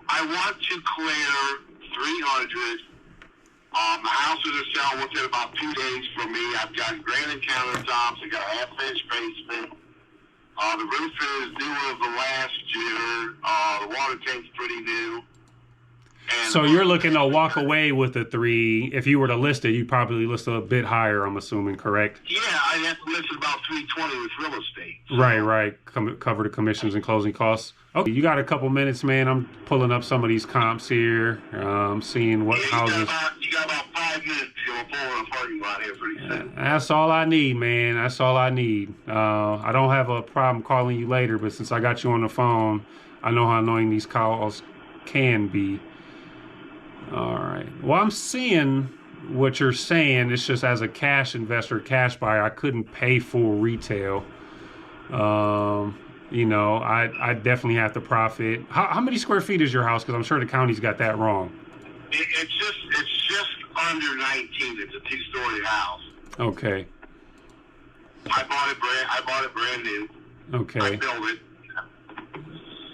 I want to clear 300. The houses are selling within about 2 days for me. I've got granite countertops. I got a half-finished basement. The roof is newer than last year. The water tank's pretty new. And so you're looking to walk away with the 3. If you were to list it, you'd probably list it a bit higher, I'm assuming, correct? Yeah, I'd have to list it about 320 with real estate. So. Right. Cover the commissions and closing costs. Okay, you got a couple minutes, man. I'm pulling up some of these comps here, seeing what houses. You got about 5 minutes to go forward a parking lot here pretty soon. That's all I need, man. That's all I need. I don't have a problem calling you later, but since I got you on the phone, I know how annoying these calls can be. All right. Well, I'm seeing what you're saying. It's just as a cash investor, cash buyer, I couldn't pay full retail. I definitely have to profit. How many square feet is your house? Because I'm sure the county's got that wrong. It's just under 19. It's a 2-story house. Okay. I bought it brand new. Okay. I built it.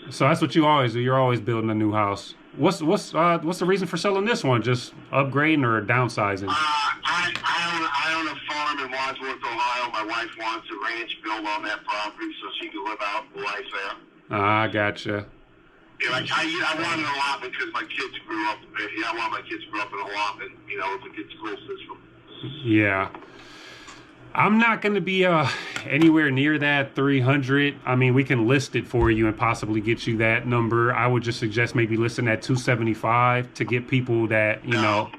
So that's what you always do. You're always building a new house. What's the reason for selling this one? Just upgrading or downsizing? I own a farm in Wadsworth, Ohio. My wife wants a ranch built on that property so she can live out the life there. I gotcha. Yeah, I wanted an allotment because my kids grew up. I want my kids to grow up in an allotment. With a good school system. Yeah. I'm not going to be anywhere near that 300. I mean, we can list it for you and possibly get you that number. I would just suggest maybe listing at 275 to get people that, Not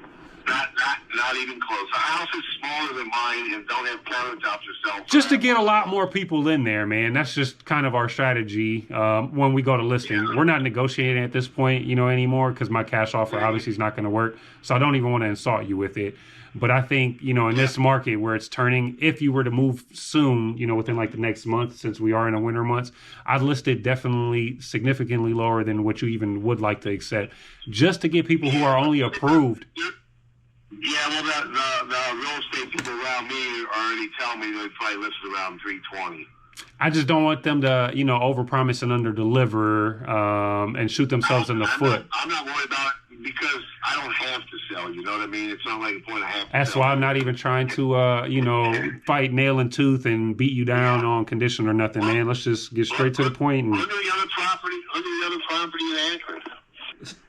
even close. Our house is smaller than mine and don't have countertops or cell. Just to get a lot more people in there, man. That's just kind of our strategy when we go to listing. Yeah. We're not negotiating at this point, anymore because my cash offer obviously is not going to work. So I don't even want to insult you with it. But I think, in this market where it's turning, if you were to move soon, within like the next month, since we are in the winter months, I'd list it definitely significantly lower than what you even would like to accept, just to get people who are only approved. Yeah, well, the real estate people around me already tell me they'd probably list it around 320. I just don't want them to, overpromise and underdeliver and shoot themselves in the foot. I'm not worried about it because I don't have to sell. You know what I mean? It's not like a point I have to That's sell. why I'm not even trying to, fight nail and tooth and beat you down on condition or nothing, man. Let's just get straight to the point. Under the other property in Akron.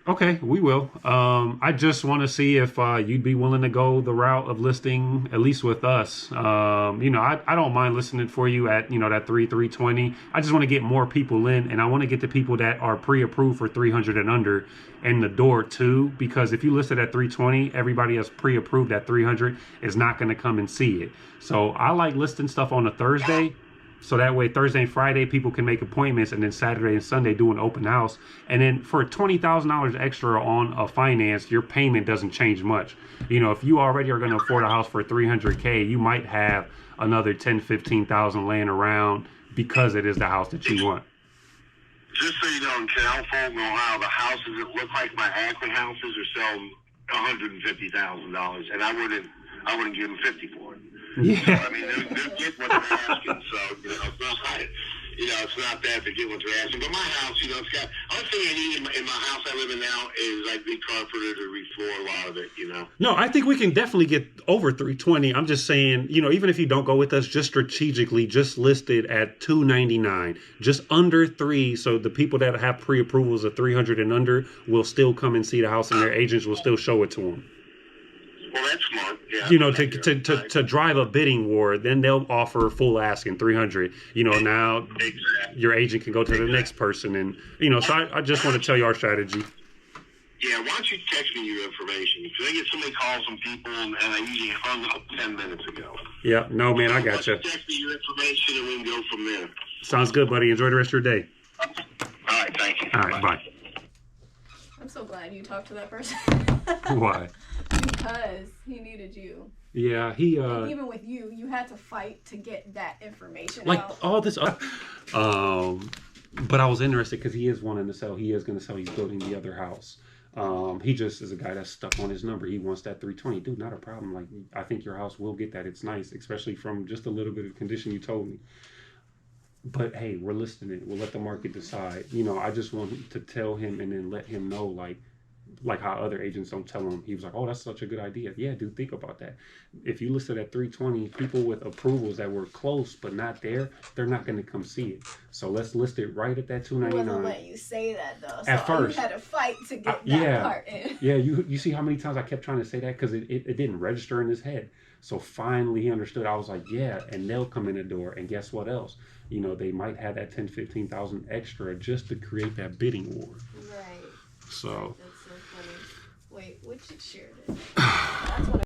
Okay, we will. I just want to see if you'd be willing to go the route of listing, at least with us. I don't mind listening for you at, that 320. I just want to get more people in, and I want to get the people that are pre-approved for 300 and under in the door too, because if you list it at 320, everybody that's pre-approved at 300 is not going to come and see it. So I like listing stuff on a Thursday. So that way, Thursday and Friday, people can make appointments, and then Saturday and Sunday do an open house. And then for $20,000 extra on a finance, your payment doesn't change much. If you already are going to afford a house for $300K, you might have another $10,000-15,000 laying around because it is the house that you want. Just so you know, in California, Ohio, the houses that look like my Akron houses are selling $150,000, and I wouldn't give them $50,000 for it. Yeah. So, I mean, they're getting what they're asking. So, it's not bad to get what they're asking. But my house, it's got. Only thing I need in my house I live in now is like recarpeted or refloor a lot of it. No, I think we can definitely get over 320. I'm just saying, even if you don't go with us, just strategically, just list it at 299, just under 3. So the people that have pre-approvals of 300 and under will still come and see the house, and their agents will still show it to them. Well, that's smart. Yeah. To drive a bidding war, then they'll offer full asking 300. Now exactly. Your agent can go to the next person, and So I just want to tell you our strategy. Yeah, why don't you text me your information? Because I get so many calls from people, and I usually hung up 10 minutes ago. Yeah, no, man, I got you. Text me your information, and we can go from there. Sounds good, buddy. Enjoy the rest of your day. All right, thank you. All right, bye. I'm so glad you talked to that person. Why? Because he needed you. Yeah, and even with you, you had to fight to get that information out. All this but I was interested because he is wanting to sell. He is going to sell. He's building the other house. He just is a guy that's stuck on his number. He wants that 320. Dude, not a problem. Like, I think your house will get that. It's nice, especially from just a little bit of condition you told me. But hey, we're listing it. We'll let the market decide. You know, I just want to tell him and then let him know, like how other agents don't tell him. He was like, "Oh, that's such a good idea." Yeah, dude, think about that. If you listed at 320, people with approvals that were close but not there, they're not going to come see it. So let's list it right at that He wasn't 299. letting you say that though. At So first. you had to fight to get that Yeah, part in. yeah. You see how many times I kept trying to say that because it didn't register in his head. So finally he understood. I was like, yeah, and they'll come in the door, and guess what else? You know, they might have that 10-15,000 extra just to create that bidding war. Right. So That's so funny. Wait, what you shared it? That's what